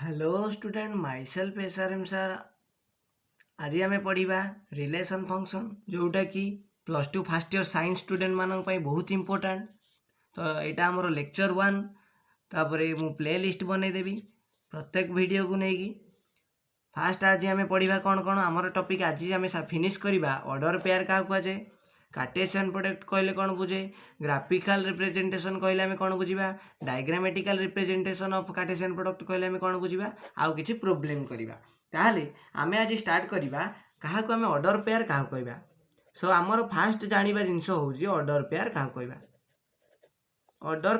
Hello student my self SRM sir. आज आम पढ़ा रिलेशन फंक्शन जोटा कि plus two fast year science student मानक बहुत इंपोर्टेंट। तो यहाँ आमर लेक्चर 1 तापर मु प्ले लिस्ट बनईदेवी प्रत्येक वीडियो को लेकिन फास्ट आज आम पढ़ा कौन कौन आमर टॉपिक आज आम फिनिश करवा ऑर्डर पेयर क्या कहुए कार्टेशियन प्रोडक्ट कहले कौन बुझे ग्राफिकल रिप्रेजेंटेशन कहले आम कौन बुझा diagrammatical representation of Cartesian product कहले आम कौन बुझा आउ किछि प्रॉब्लम करवा ताहले आम आज स्टार्ट करवा क्या आम ऑर्डर पेयर क्या कहवा। सो आमर फास्ट जानिबा जिनस होउछि ऑर्डर पेयर क्या कहवा। ऑर्डर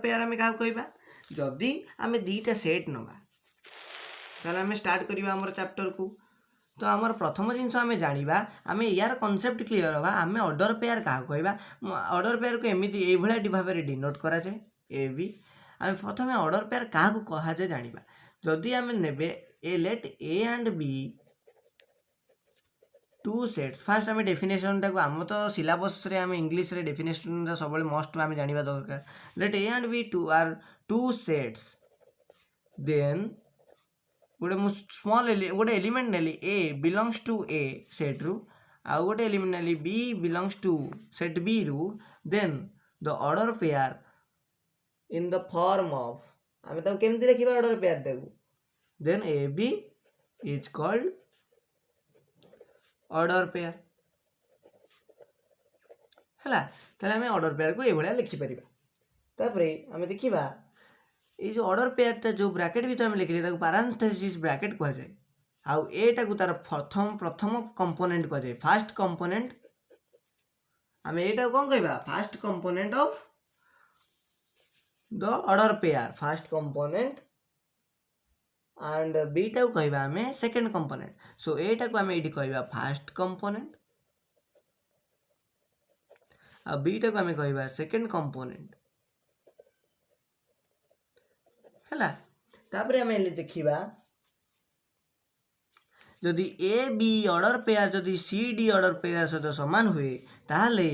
पेयर आम क्या कहवा जदि आम दीटा सेट नवा ताहले आम स्टार्ट करवा आमर चैप्टर को। तो आमर प्रथम जिनस आम जाना आम यार कॉन्सेप्ट क्लियर हवा आम ऑर्डर पेयर क्या कहवा। ऑर्डर पेयर को एमती ये भाव में डिनोट कराए ए बी आम प्रथम ऑर्डर पेयर क्या कहुए जाना जदि आम ने ए let A and B two sets first आम डेफिनेशन टाक आम तो सिलेबस रे आम इंग्लिश रे डेफिनेशन सब मस्ट आम जाना दरकार। Let A and B two are two sets then गोटे मु स्मॉल गोटे एलिमेंट नेली A belongs to A set रु आ गोटे एलिमेंट नेली B belongs to set B रु then the order pair in the form of आम ताको केमती लिखिबा ऑर्डर पेयर टाको then A B is called order pair हैला। ताले आम ऑर्डर पेयर को ए भलिया लिखि परिबा। तापरे आम देखिबा ये जो ऑर्डर पेयर जो ब्रैकेट भी तो आम लिखिले पारांथेसिस ब्रैकेट कह जाए आउ एटा को तार प्रथम कंपोनेंट कह जाए फास्ट कंपोनेंट आम एटा कौन कहबा first component of the order pair first component and beta को कहबा आम सेकंड कंपोनेंट। सो एटा को आम एठी कहबा फास्ट कंपोनेंट आ बीटा को आम कहबा सेकंड कंपोनेंट हैला। तापरे आम देखिबा जदि ए बी ऑर्डर पेयर जदि सी डी ऑर्डर पेयर सहित समान हुए ताहले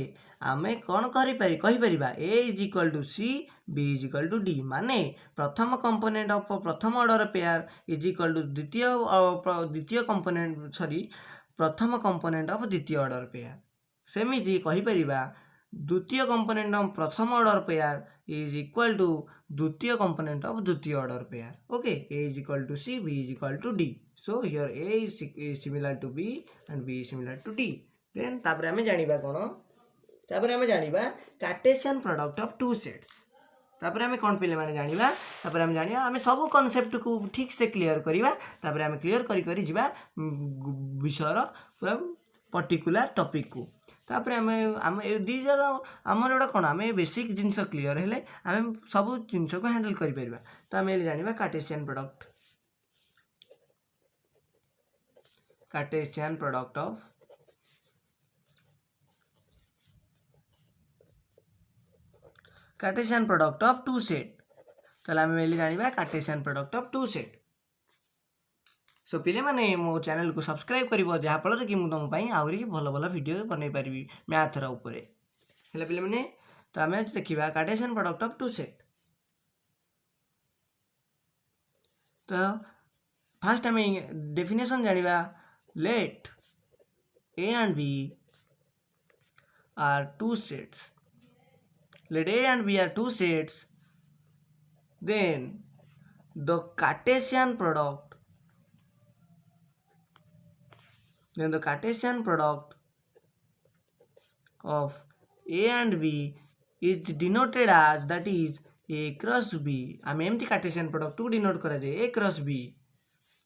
आमे कौन कहीपर A is equal to C B is equal to D माने प्रथम कंपोनेंट ऑफ प्रथम order pair is equal to द्वितीय कंपोनेंट सॉरी प्रथम कंपोनेंट ऑफ द्वितीय ऑर्डर पेयर सेमिति कहीपर द्वितीय कंपोनेंट ऑफ प्रथम order pair is equal to द्वितीय कंपोनेंट ऑफ द्वितीय order pair. Okay A is equal to C B is equal to D. So here A is similar to B and B is similar to D. Then तापर आमे जानिबा कोन तापर आमे जानिबा Cartesian product of two sets. तापर आमे कोन पिले माने जानिबा तापर आमे जानिबा आमे सब कांसेप्ट को ठीक से क्लियर करिबा तापर आमे क्लियर करी करी जिबा विषयर पूरा पर्टिकुलर टॉपिक को। तापर आम दीज आर आमर गोटा कौन आम बेसिक जिनस क्लियर हेले आम सब जिनस को हैंडल करिपरिबा। तो आम जानिबा Cartesian product of two set. ताले आम जानिबा Cartesian product of two set. So पिले माने मो चैनल को सब्सक्राइब करिवो जहा फल कि मु तुम पई आउरी भल भल वीडियो बनै परिबी मैथ रा ऊपर हेले पिले माने। तो आमे देखिबा Cartesian product of two set. तो फर्स्ट आमे डेफिनेशन जानिबा let A and B are two sets let A and B are two sets then the Cartesian product of A and B is denoted as that is A cross B। आम एमती Cartesian product को denote करा जाए A cross B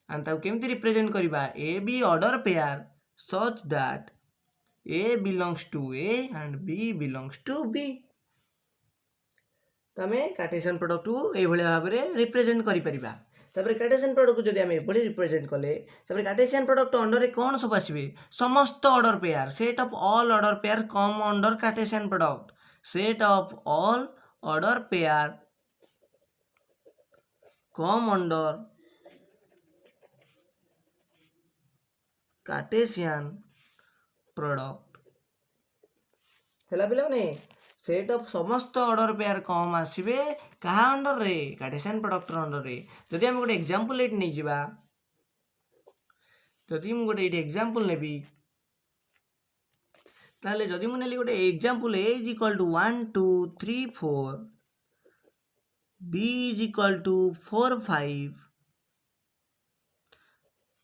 and ताऊ केमती represent करिबा A B order pair such that A belongs to A and B belongs to B। तो आम कार्टेशियन प्रोडक्ट को ये भाव में रिप्रेजेंट करिपरिबा। तापर कार्टेशियन प्रोडक्ट को जदि आम ये रिप्रेजेंट कले तापर कार्टेशियन प्रोडक्ट अंडर रे कौन सब आसबे समस्त order pair set of all order pair come under Cartesian product set of all order pair come under Cartesian product हैला पिला माने सेट ऑफ समस्त ऑर्डर पेयर कम आसबे कहा अंडर रे कार्टेशियन प्रोडक्ट अंडर रे जदि आम गोटे एग्जांपल एट नहीं जिबा जदि मु गोटे एटी एग्जांपल नेबी ताले जदि मु नेली गोटे example a is equal to 1 2 3 4 b is equal to 4 5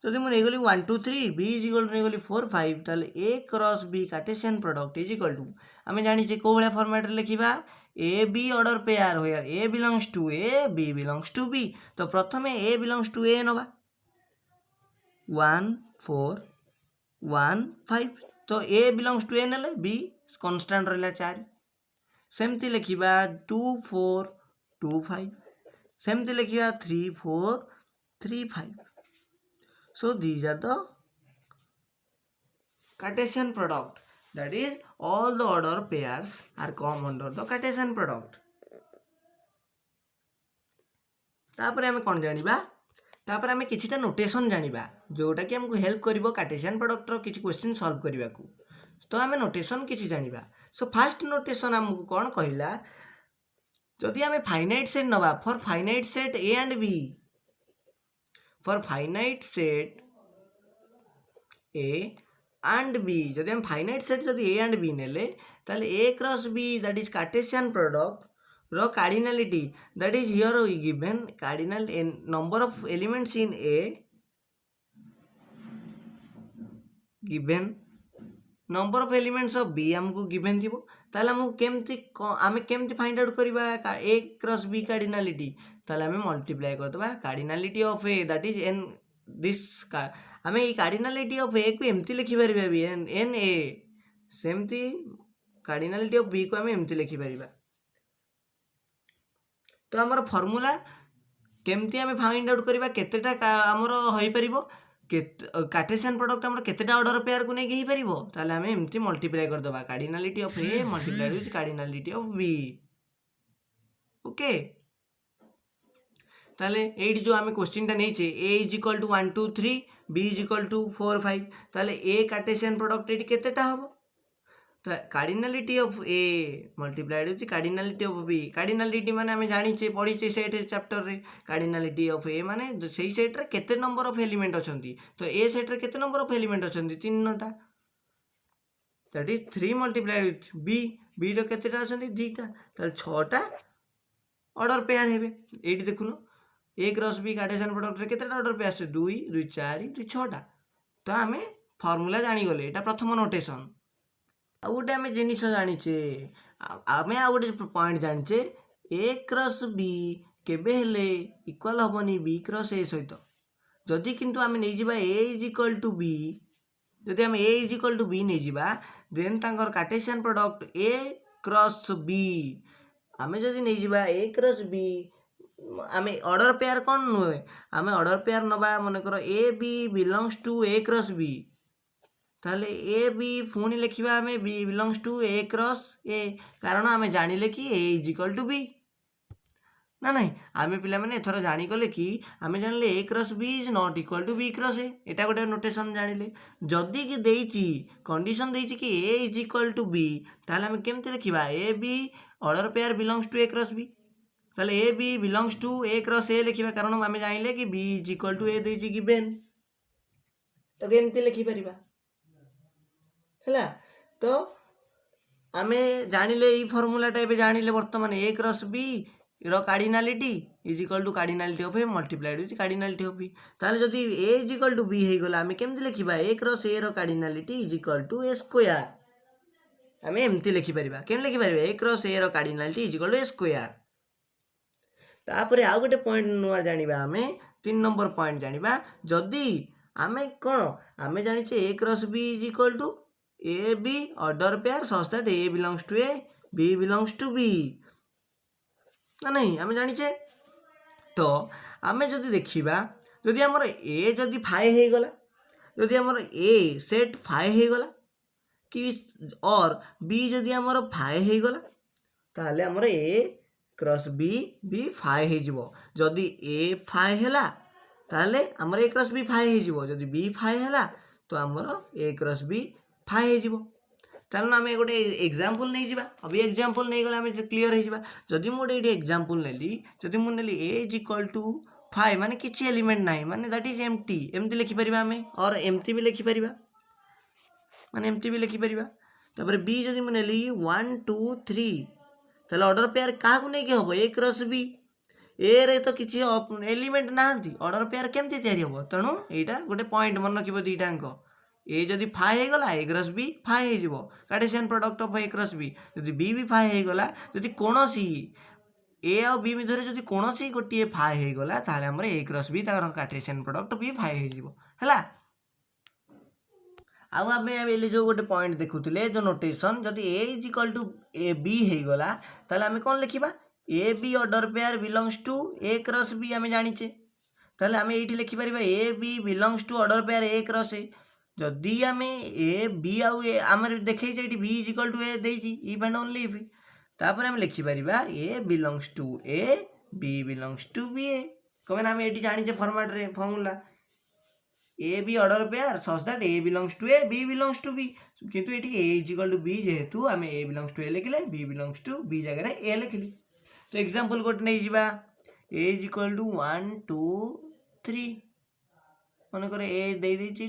जदि मु नेगली 1 2 3 b इज इक्वल टू नेगली 4 5 ताले a cross b Cartesian product is equal to आमे जानि जे को भलिया फॉर्मेट रे लिखिबा a b ऑर्डर पेयर होयर a belongs to a b belongs to b तो प्रथमे a बिलोंग्स टू a नबा 1 4 1 5 तो a बिलोंग्स टू a नेले b कांस्टेंट रहला 4 सेमती लिखिबा 2 4 2 5 सेमती लिखिबा 3 4 3 5 so these are the Cartesian product that is all the order pairs are come under the Cartesian product तापर हमें कौन जानिबा तापर हमें किछिटा नोटेशन जानिबा जोटा कि हमको हेल्प करिवो कार्टेशियन प्रोडक्ट रो किछि क्वेश्चन सॉल्व करिवा को तो हमें नोटेशन किछि जानिबा सो फर्स्ट नोटेशन हमको कौन कहिला जदि हमें फाइनाइट सेट नबा for finite set a and b for finite set a and b जदि हम फाइनाइट सेट जदि a and b नेले ताले a cross b that is Cartesian product रो cardinality that is here given cardinal number of elements in a given number of elements of b हमको given थिबो ताले हमको केमती आमे केमती फाइंड आउट करिबा a क्रॉस b cardinality ताले हमें मल्टीप्लाई कर दबा cardinality of A that is an this हमें ये कार्डिनलिटी ऑफ ए को एमती लिखि परबा बी एन एन ए सेमती कार्डिनलिटी ऑफ बी को हमें एमती लिखि परबा तो हमर फार्मूला केमती हमें फाइंड आउट करिबा केतेटा हमर होई परिबो कार्टेशियन प्रोडक्ट हमर केतेटा ऑर्डर पेयर को नै गेही परिबो ताले हमें एमती मल्टीप्लाई कर दबा cardinality of A multiply with cardinality of B okay ताले एट जो आमे क्वेश्चन टा नैचे a is equal to 1 2 3 b is equal to 4 5 ताले a कार्टेशियन प्रोडक्ट एटी केतेटा हबो तो cardinality of a multiplied with cardinality of b cardinality माने आमे जानिचे पढिचे सेट चैप्टर रे कार्डिनलिटी ऑफ a माने सेही सेट रे केते नंबर ऑफ एलिमेंट अछंती तो a सेट रे केते नंबर ऑफ एलिमेंट अछंती 3 टा that is 3 multiplied with b रो केतेटा अछंती 2 टा ताले 6 टा ऑर्डर पेयर हेबे एटी देखुनो a cross b Cartesian product रे केतेटा ऑर्डर पेयर आसे 2 2 4 2 6 टा तो हमें फार्मूला जानि गले एटा प्रथम नोटेशन आ गोटे आमे जिनिस जानिचे आमे आ गोटे पॉइंट जानिचे a क्रॉस b केबे हेले इक्वल होबनी b क्रॉस a सहित जदि किंतु आमे नै जिबा a is equal to b जदि आमे a is equal to b नै जिबा देन तांकर Cartesian product a cross b आमे जदि नै जिबा a क्रॉस b आमे ऑर्डर पेयर कौन नुहे आमे ऑर्डर पेयर नबा मन करो A B belongs to A cross B ताले ए बी पुणी लिखिबा आमे B belongs to A cross A कारण आमे जानिले कि A is equal to B ना नहीं आमे पिला माने एथरो जानि गले कि आमे जानले A cross B is not equal to B cross A एटा गोटे नोटेशन जानिले जदी कि देइची कंडीशन देइची कि A is equal to B ताले आमे केमते लिखिबा A B order pair belongs to A cross B ताले A B belongs to A cross A लिखिबा कारण आमे जानिले कि B is equal to A देइची गिवन तो केमते लिखि परिबा हला तो आमे जानिले ई फार्मूला टाइप जानिले वर्तमान ए क्रॉस बी रो cardinality is equal to cardinality of A multiplied with cardinality of B ताले जदी A is equal to B हे गला आमे केमते लिखिबा ए क्रॉस ए रो cardinality is equal to A square आमे एमती लिखि परिबा केन लिखि परिबा ए क्रॉस ए रो cardinality is equal to A square तापरे आ गोटे पॉइंट नुआ जानिबा आमे 3 नंबर पॉइंट जानिबा जदी आमे कोन आमे जानिचे a cross b is equal to A B order pair such that A belongs to A B belongs to B ना नहीं आमे जानिचे तो आमे जदी देखिबा जदी हमर ए जदी फाइ हे गला जदी हमर ए सेट फाइ हे गला कि और बी जदी हमर फाइ हे गला ताले हमर ए क्रॉस बी बी फाइ हे जिवो जदी ए फाइ हैला ताले हमर ए क्रॉस बी फाइ हे जिवो जदी बी फाइ हैला तो हमर ए क्रॉस बी फाइ हे जिवो चलो आम गोटे एग्जांपल नहीं जावा अभी एग्जांपल नहीं गले आम क्लीयर हो जावा जदि मुझे ये एग्जांपल नेली जदि मुझे नेली a इज इक्वल टू 5 माने किसी एलिमेंट ना माने दैट इज एम्प्टी एमती लिखिपर आम और एमती भी लिखिपर माने एमती भी लिखिपर तापर b जदि मुझे नेली 1 2 3 ताहले ऑर्डर पेयर क्या नहीं हम a क्रॉस b ए रे तो किसी एलिमेंट ना ऑर्डर पेयर केमती तैयारी हम तेणु यहाँ गोटे पॉइंट मन रख दीटाक ए जदि फाइ हो गला ए क्रॉस बी फाइ हो Cartesian product of A cross B जदि बी भी फाइ हो गला जदि कोनोसी ए आ बी मध्य जदि कोनोसी गोटे फाइ हो गला ताहले हमर ए क्रॉस बी तार कार्टेशियन प्रोडक्ट बी फाइ हो जिवो हला आउ आमे एले जो गोटे पॉइंट देखुतिले जो नोटेशन जदि A is equal to A B हो गला ताहले आमे कोन लिखिबा A B order pair belongs to A cross B आमे जानिचे ताहले आमे एठी लिखि परिबा A B belongs to order pair A cross A जदि आम ए बी आउ ए आम देखी B is equal to A देइछि इफ एंड ओनली इफ तापर आम लिखिपर A belongs to A B belongs to B ए कमें आम ये जाने फॉर्मेट रे formula A B order pair such that A belongs to A B belongs to B किंतु ये A is equal to B जेहेतु आम ए बिलोंग्स टू ए लिखिले बी बिलोंग्स टू बी जगह ए लिखिली तो एग्जांपल गोटे नहीं जावा ए इज इक्वल टू 1 2 3 मन कर ए दे देइछि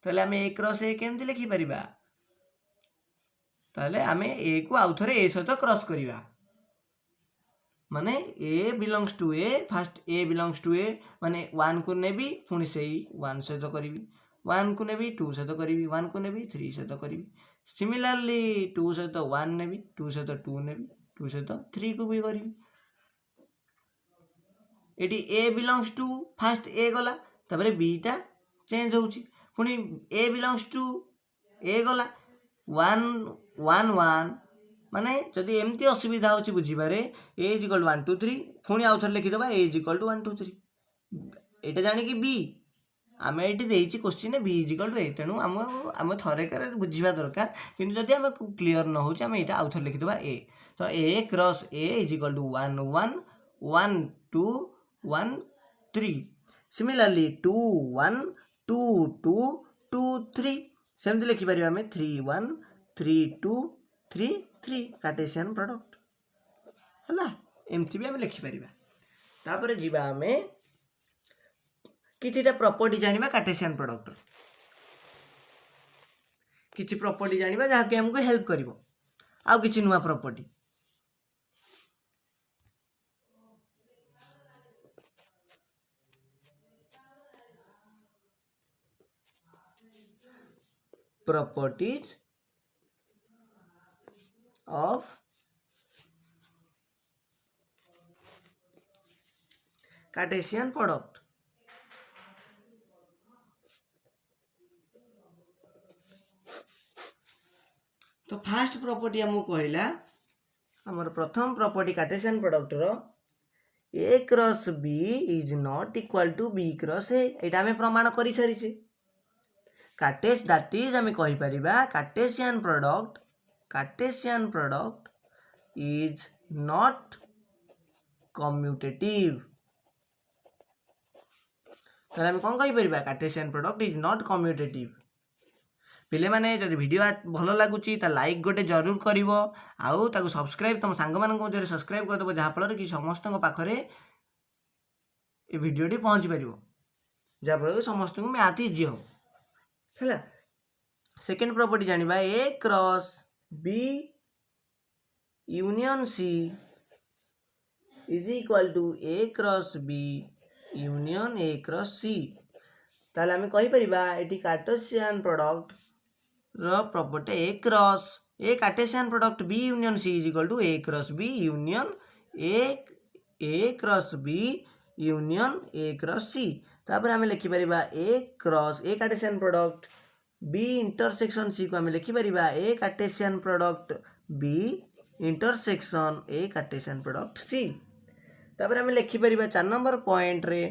ताले आम ए क्रॉस ए केमती लिखिपर ताले आम ए को आउ थे ए सहित क्रॉस करवा माने A belongs to A first A belongs to A माने 1 को नेबी पुणी से 1 सहित करी 1 को नेबी 2 सहित करी 1 को नेबी 3 सहित करी सिमिलरली 2 सहित 1 नेबी 2 सहित 2 नेबी 2 सहित 3 को भी करी एटी A belongs to first A गला तापर बी टा चेंज होउची पुणी ए बिलोंग्स टू ए गला 1 1 1 माने जदि एमती असुविधा होची बुझिबारे ए इज इक्वल टू 1 2 3 पुणी आउ थर लिखि दबा ए इज इक्वल टू 1 2 3 एटा जानि कि बी आमे एटी देइची question B is equal to A तेनु आम थरे कर बुझिबा दरकार किंतु जदि आमे क्लियर न होची आमे एटा आउ थर लिखि दबा ए तो A cross A is equal to 1 1 1 2 1 3 similarly 2 1 2 2 2 3 सेमती लिखिपर आम 3 1 3 2 3 3 कार्टेशियन प्रोडक्ट है एमती भी आम लिखिपर तापर जीवा आम किछिटा प्रॉपर्टी जानिबा कार्टेशियन प्रोडक्ट किछि प्रॉपर्टी जानिबा जहा कि हमको हेल्प करिवो आउ किछि नुवा property properties of Cartesian product तो फास्ट प्रॉपर्टी हमको कहला हमर प्रथम प्रॉपर्टी कार्टेशियन प्रोडक्ट रो A cross B is not equal to B cross A एटा हमें प्रमाण करि सारिछे कार्टेस दैट इज हमें कहि परिबा Cartesian product is not commutative तो हमें कौन कहि परिबा Cartesian product is not commutative पिले माने जदि वीडियो भल लगुची ता लाइक गोटे जरूर करिवो आउ ताको सब्सक्राइब तुम सांग मानन मध्य सब्सक्राइब कर देबो जहा फल कि समस्त पाखरे ए वीडियोटी पहुँच पारिबो जहा फल कि समस्त को मैथ इजी हो हैला सेकंड प्रॉपर्टी जानिबा A cross B union C is equal to A cross B union A cross C ताले हमें कहि परिबा एटी कार्टेशियन प्रोडक्ट रो property A cross A Cartesian product B union C is equal to A cross B union A cross B union A cross C तापर हमें लिखि परिबा A cross A Cartesian product B intersection C को हमें लिखि परिबा ए Cartesian product B intersection A Cartesian product C तापर हमें लिखि परिबा 4 नंबर पॉइंट रे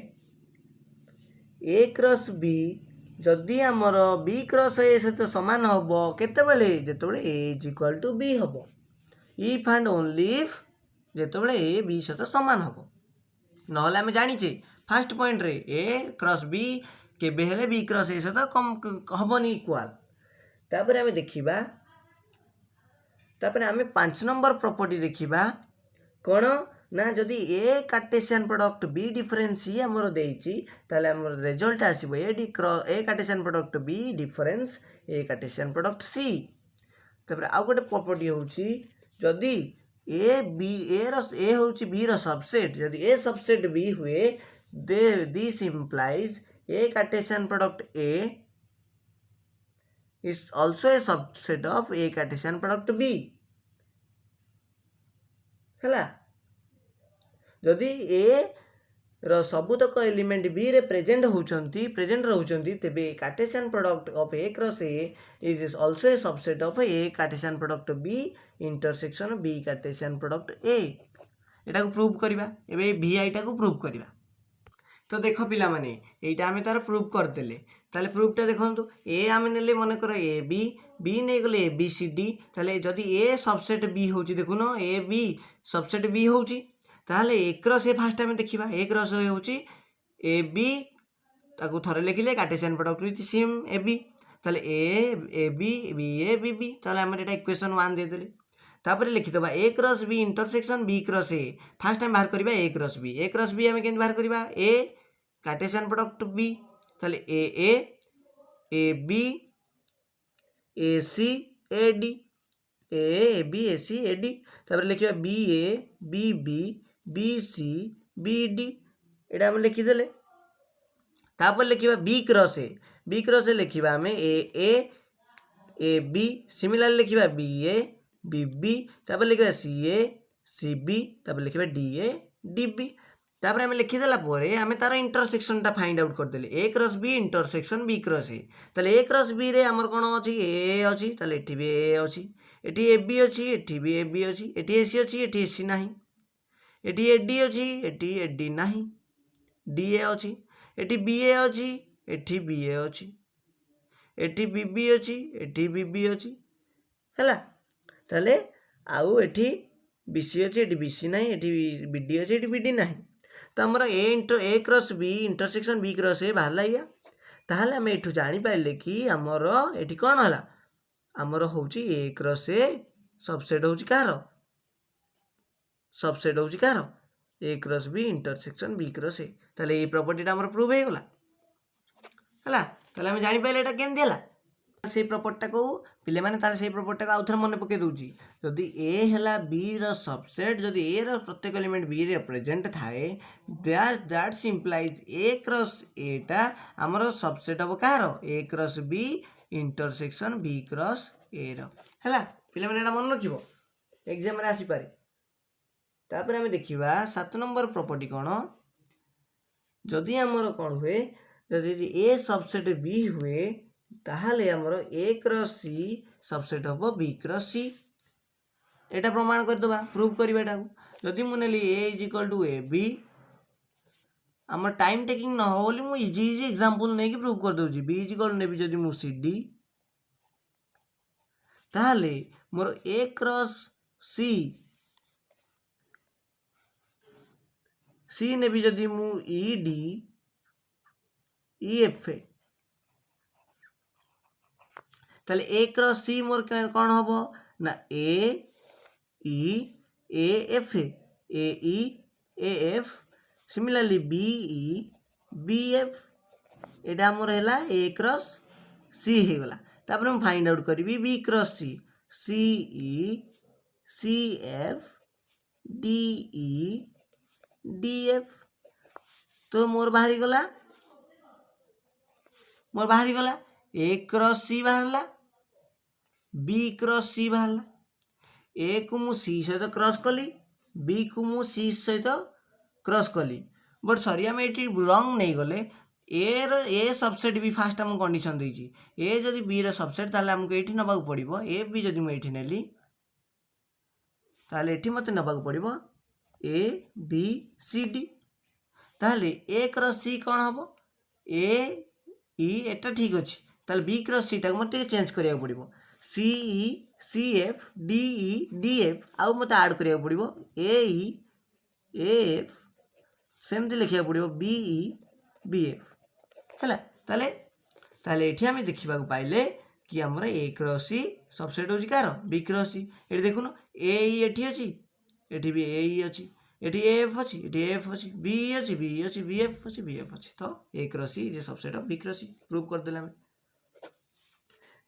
ए क्रॉस बी जदि आमर बी क्रॉस ए सहित समान हम केतेबेले जेतेबेले A is equal to B हम इफ एंड ओनली इफ जेतेबेले ए बी सहित समान हम नहले आम जानिचे फर्स्ट पॉइंट रे ए क्रॉस बी केबे हेले बी क्रॉस ए सहित कम हबनी इक्वल तापर आम देखिबा तापर आम 5 नंबर प्रॉपर्टी देखिबा कौन ना जदि A Cartesian product B difference C आमर देइछि ताले आमर रिजल्ट आसीबो A Cartesian product B difference A Cartesian product C. तापर आउ गोटे प्रॉपर्टी होउछि जदि ए बी ए होउछि बी रो सबसेट जदि ए सबसेट बी हुए this implies A Cartesian product A is also a subset of a Cartesian product B हैला जदि ए रो सबुतक एलिमेंट बी रे प्रेजेंट रहउचंती तेबे Cartesian product of A cross A is also a subset of A Cartesian product B intersection B Cartesian product A एटा को prove करबा एबे vi टा को प्रूव करबा। तो देख पिला माने एटा आमे तार प्रूव कर देले ताले प्रूफटा देखंतु ए आमे नेले मन कर ए बी नै गले ए बी सी डी ताले जदि ए सबसेट बी होची देखुनो ए बी सबसेट बी होची ताले ए क्रॉस ए फास्ट आमे देखिबा ए क्रॉस होची ए बी ताकू थरे लिखिले Cartesian product with same A B ताले ए बी ताले आमे एटा इक्वेशन 1 दे देले तापर लिखि दबा A cross B intersection B cross A first time बाहर करबा ए क्रॉस बी आमे केन बाहर करबा ए कार्टेशियन प्रोडक्ट बी ताले A B A C A D A B A C A D तापर लिखिबा B A B C B D एटा हम लिखि देले तापर लिखिबा बी क्रॉस ए लिखिबा हमें ए बी सिमिलर लिखिबा बी बी तापर लिखिबा सी बी तापर लिखिबा डी बी तापर आमे लिखि देला पोरे आमे तार इंटरसेक्शन टा फाइंड आउट कर देले A cross B intersection B cross A ताले ए क्रॉस बी रे हमर कोन अछि ए अछि ताले एठी बी ए अछि एठी ए बी अछि एठी बी ए बी अछि एठी ए सी अछि एठी ए सी नाही एठी ए डी अछि एठी ए डी नाही डी ए अछि एठी बी ए अछि एठी बी ए अछि एठी बी बी अछि एठी बी बी अछि हैला ताले आउ एठी बी सी अछि एठी बी सी नाही एठी बी डी अछि एठी बी डी नाही तो आमर A cross B intersection B cross A बाहर या ताहले आम एठू जानी पाइले कि आमर एठी कोन हला आमर होउची ए क्रॉस ए सबसेट होउची कार A cross B intersection B cross A ताले ए प्रॉपर्टीटा आमर प्रूव हे गला हला ताले आम जानी पाइले एटा केन दिला से प्रॉपर्टीटा को पिले माने तार से प्रॉपर्टीटा को आउथर मन पके दोची जदि ए हला बी रो सबसेट जदि ए रो प्रत्येक एलिमेंट बी रे प्रेजेंट थाए that's implies A cross A टा हमरो सबसेट ऑफ कार A cross B intersection B cross A रो हला पिले माने एटा मन रखिबो एग्जाम रे आसी पारे तापर हम देखिबा 7 नंबर प्रॉपर्टी कोन जदि हमरो कोन हुए जदि ए सबसेट बी हुए ताहले हमरो ए क्रॉस सी सबसेट होबो बी क्रॉस सी एटा प्रमाण कर दबा प्रूव करबा एटा जदि मु नेली A is equal to A B हमर टाइम टेकिंग न हो बोली मु इजी एग्जांपल नै कि प्रूव कर दोजी बी इज इक्वल नेबी जदि मु सी डी ताहले मोर ए क्रॉस सी नेबी जदि मु ई डी ई एफ ताले ए क्रॉस सी मोर कौन हम ना A F similarly B F एटा मोर हैला ए क्रॉस सी हे गला तापर हम फाइंड आउट करी बी क्रॉस सी सी एफ डी एफ तो मोर बाहरी गला A cross C बाहरला B cross सी बाहरला ए को मु सी सहित क्रॉस कली बी को मु सी सहित क्रॉस कली बट सॉरी आम ये रंग नहीं गले ए सबसेट भी फास्ट आम कंडीशन देछि ए जदि बी रो सबसेट ताले हमको एठी नबाक पड़िबो ए बी जदि मु एठी नेली ताले एठी मते नबाक पड़िबो ए बी सी डी ताले ए क्रॉस सी कोन हबो ए ई एटा ठीक अछि ताले बी क्रॉस सी टा मते चेंज करिया पड़िबो C E C F D E D F आउ मते ऐड करिया पड़िबो ए ई ए एफ सेमती लिखिया पड़िबो बी ई बी एफ हैला ताले एठी हम देखिबा पाइले कि आमर ए क्रॉस सी सबसेट होची कार बी क्रॉस सी एठी देखुन ए एठी अछि एठी भी ए अछि एठी एफ अछि एठी एफ अछि बी अछि बी अछि बी एफ अछि बी एफ अछि तो A cross C is subset of B cross C prove कर देला हम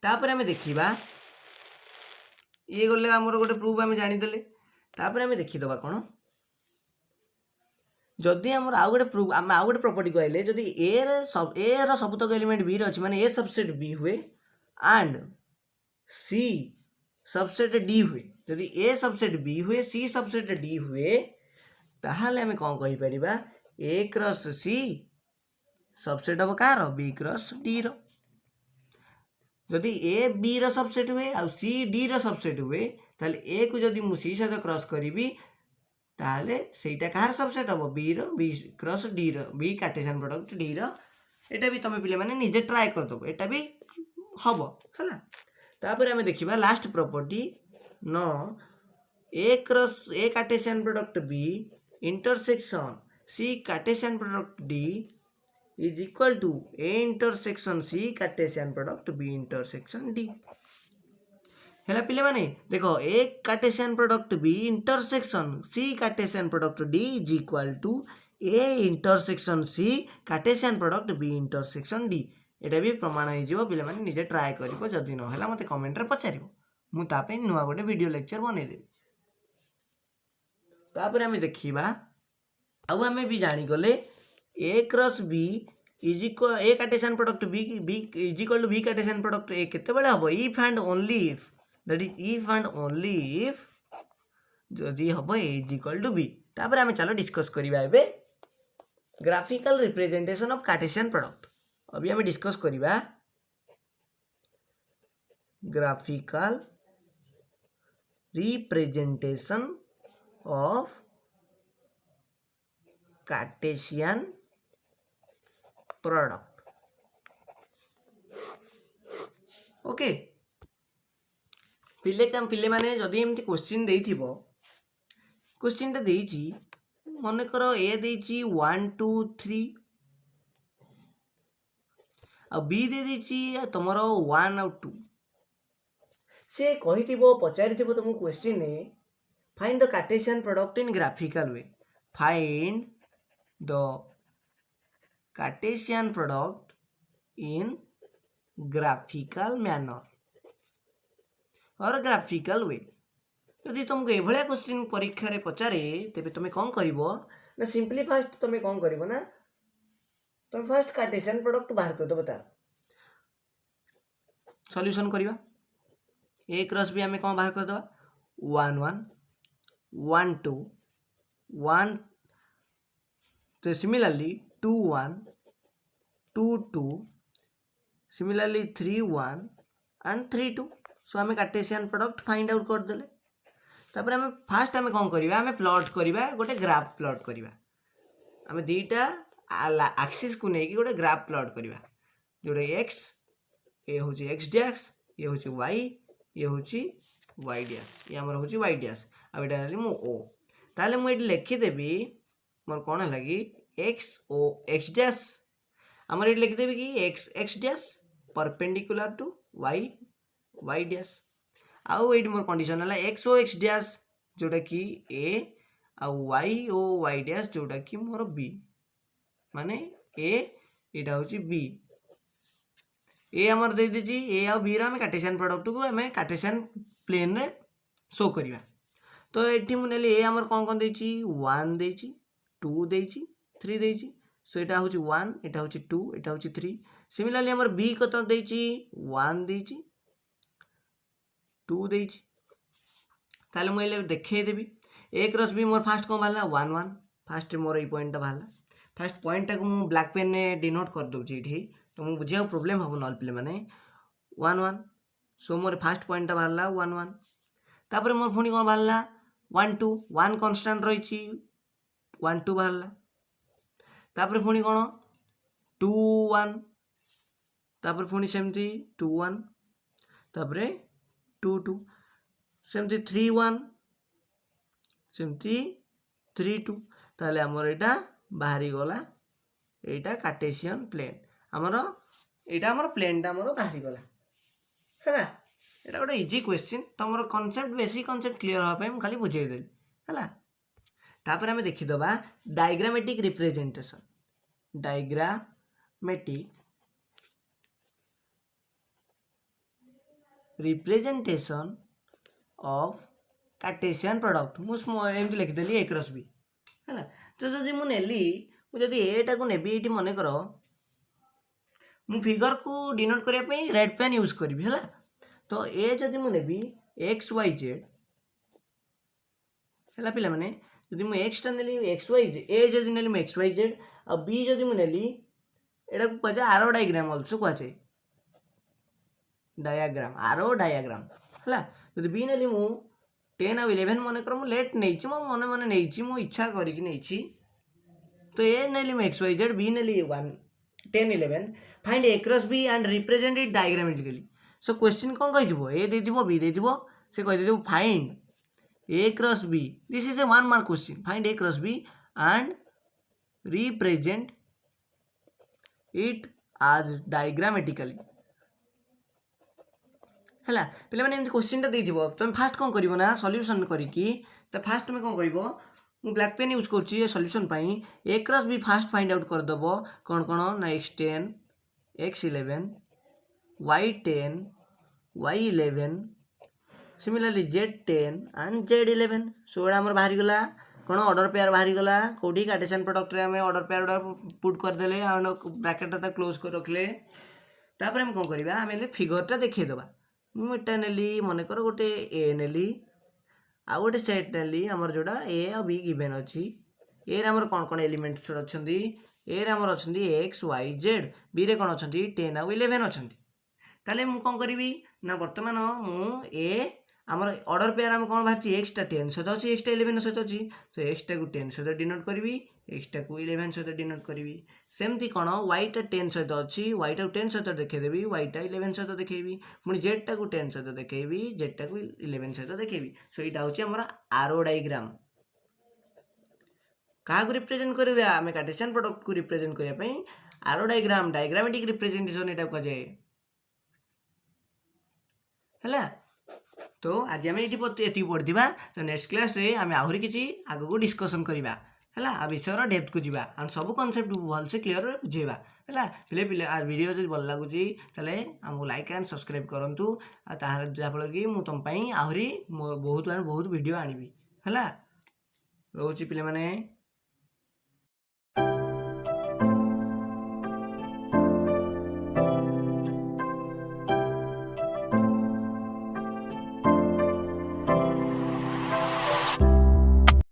तापर हम देखिबा ये गले आमर गोटे प्रूफ हम जानि देले तापर हम देखि दबा कोन जदि आमर आउ गोटे प्रूफ हम आउ गोटे प्रॉपर्टी कहले जदि ए रो सबतक एलिमेंट बी रो अछि माने ए सबसेट बी हुए एंड सी सबसेट डी हुए जदि ए सबसेट बी हुए सी सबसेट डी हुए ताहाले हम कोन कहि परिबा A cross C subset of कार बी क्रॉस डी रो जदि ए बी रो सबसेट हुए आ सी डी रो सबसेट हुए ताले ए को जदि मु सी सहित क्रॉस करिवि ताले सेटा कार सबसेट हबो बी रो बी क्रॉस डी रो बी कार्टेशियन प्रोडक्ट डी रो एटा भी तमे पिले माने निजे ट्राई कर दबो एटा भी हबो हला तापर हम देखिबा लास्ट प्रॉपर्टी नो A cross A Cartesian product B intersection C Cartesian product D is equal to A intersection C Cartesian product B intersection D हेला पिले माने देखो A Cartesian product B intersection C Cartesian product D is equal to A intersection C Cartesian product B intersection D एटा भी प्रमाण हो जिवो पिले माने निजे ट्राई करिवो जदि न होला मते कमेंट रे पचारिवो मु तापे नुवा गोटे वीडियो लेक्चर बनै देबी तापर हम देखिबा आउ हमें भी जानि गले A cross B is equal A Cartesian product B is equal to B Cartesian product A केते बेले हबो if and only if that is if and only if जदि हबो A is equal to B तापर हम चलो discuss करिबा एबे graphical representation of Cartesian product अभी हम डिस्कस करिबा graphical representation of Cartesian product okay पिले माने जदि एमती क्वेश्चन देइथिबो क्वेश्चन ता देइची मने करो ए देइची 1 2 3 आ बी दे देइची तमरो 1 और 2 से कहिथिबो पचारिथिबो तुम क्वेश्चन ने find the Cartesian product in graphical way find the Cartesian product in graphical manner or graphical way यदि तुमको एभलिया क्वेश्चन परीक्षा रे पचारे तेबे तुम कौन करिवो ना सिंपली फर्स्ट तुम कौन करिवो ना तुम फर्स्ट कार्टेशियन प्रोडक्ट बाहर कर दो बता सॉल्यूशन करिवा ए क्रॉस बी हमें कौन बाहर कर दो 1 1 1 2 1 तो सिमिलरली 2 1 2 2 सिमिलरली 3 1 एंड 3 2 सो हमें कार्टेशियन प्रोडक्ट फाइंड आउट कर देले तापर हमें फास्ट हमें कौन करिवा हमें प्लॉट करिवा गोटे ग्राफ प्लॉट करिवा हमें दीटा एक्सिस को नेकी गोटे ग्राफ प्लॉट करिवा जोटे x ए होची x डैश ये होची y ये होची y डैश ये हमर होची y डैश आ एटा नली मु o ताले मु एटी लिखि देबी मोर कौन है कि एक्स ओ एक्स डैश आमर ये लिखि देबी कि X X dash perpendicular to Y Y dash आउ ये मोर कंडीशन है एक्स ओ एक्स डैश जोटा कि ए आउ वाई ओ वाई डैश जोटा कि मोर बी माने ए एटा होची बी ए हमर दे दीजी ए आउ बी रा हम कार्टेशियन प्रोडक्ट को हमें कार्टेशियन प्लेन रे शो करिवा तो एठी मु नेली ए हमर कोन कोन देची 1 देची 2 देची 3 देची सो एटा होची 1 एटा होची 2 एटा होची 3 सिमिलरली हमर बी कत देची 1 देची 2 देची ताले मु एले देखे देबी ए क्रॉस बी मोर फास्ट कोन भाला 1 1 फास्ट मोर ए पॉइंट भाला फास्ट पॉइंट टा को मु ब्लैक पेन ने डिनोट कर दोची एठी तो मु बुझिया प्रॉब्लम हबो नल प्ले माने 1 1 सो मोर फास्ट पॉइंट टा भाला 1 1 तापर मोर फुनी कोन भाला 1 2 1 कांस्टेंट रहिची 1 2 बाहरला तापर पुणी कौन 2 1 तापर पुणी सेमती 2 1 तापर 2 2 सेमती 3 1 सेमती 3 2 ताले हमर एटा बाहरी गला एटा कार्टेशियन प्लेन हमर एटा हमर प्लेन टा हमर बाहरी गला है एटा गोटे इजी क्वेश्चन तुम कनसेप्ट बेसिक कनसेप्ट क्लीयर हाँपाई मुझे खाली बुझेदेली है। तापर आम देखीदबा diagrammatic representation diagrammatic representation of Cartesian product मुझे लिखिदेली ए क्रॉस बी है। तो जदि मुझे एटा को नेबी ये मन कर मु फिगर को डिनोट करने रेड पेन यूज करी है। तो ए जदि मुझे नेबी एक्स वाई जेड है पे मैंने जदि मुझे एक्सटा नेली एक्स वाई जेड ए जदि नेली एक्स वाई जेड आ बी जदि मुझे नेली एटा को कहुए आरो डायग्राम अल्सो कहुए डायग्राम आरो डायग्राम है। जदि बी नेली मु 10 आ 11 मन कर लेट नहीं मो मन नहीं मो इच्छा करी तो ए नेली मु एक्स वाई जेड बी नेली 1 10 11 find A cross B and represent it diagrammatically. So question कौन कही ए देथिबो बी देथिबो से कहि देथिबो find A cross B this is A 1 mark question find A cross B and represent it आज diagrammatically है। पे मैंने क्वेश्चन देथिबो तुम फास्ट कौन करिवो ना सॉल्यूशन करिकी तो फास्ट तुम कौन करिवो मु ब्लैक पेन यूज कर सॉल्यूशन पाई A cross B first find out कर दबो कौन कौन ना x10 x11 y10 y11 similarly z10 and z11 सो एडा हमर बाहरी गला कौन ऑर्डर पेयर बाहरी गला कोठी कार्टेशियन प्रोडक्ट रे हमें ऑर्डर पेयर पुट कर देले आ ब्रैकेट ता क्लोज कर रखले। तापर हम कौन करबा हमें फिगरटा देखै दबा मु एटा नेली मन कर गोटे ए नेली आ गोटे सेट नेली हमर जोड़ा ए आ बी गिवन अछि ए रे हमर कोन कोन एलिमेंट्स अछंती ए रे हमर अछंती एक्स वाई जेड बी रे कोन अछंती 10 आ 11 अछंती। ताले मु कोन करबी ना वर्तमान मु ए हमर ऑर्डर पेयर हम कोन बाहरची एक्स टा 10 सहित अछि एक्स टा 11 सहित अछि तो एक्स टा को 10 सहित डिनोट करबी एक्स टा को 11 सहित डिनोट करबी सेमती कोन वाई टा 10 सहित अछि वाई टा को 10 सहित देखे देबी वाई टा 11 सहित देखेबी पुनी जेड टा को 10 सहित देखेबी जेड टा को 11 सहित देखेबी। सो इटा होची हमर आरो डायग्राम का को रिप्रेजेंट करबा हमें कार्टेशियन प्रोडक्ट को रिप्रेजेंट करिया पई आरो डायग्राम डायग्रामेटिक रिप्रेजेंटेशन एटा को जाय हला। तो आज आम ये पढ़ा तो नेक्स्ट क्लास रे आम आहरी किसी आग को डिस्कसन करवा है आ विषय डेप्थ को जावा आ सब कॉन्सेप्ट भलसे क्लीयर बुझेगा है। पिले पिले आज वीडियो जो भल लगुच आमको लाइक एंड सब्सक्राइब करूँ जहाँफल कि मुझे तुम आहरी बहुत बहुत वीडियो आनी है रोचे पे मैंने।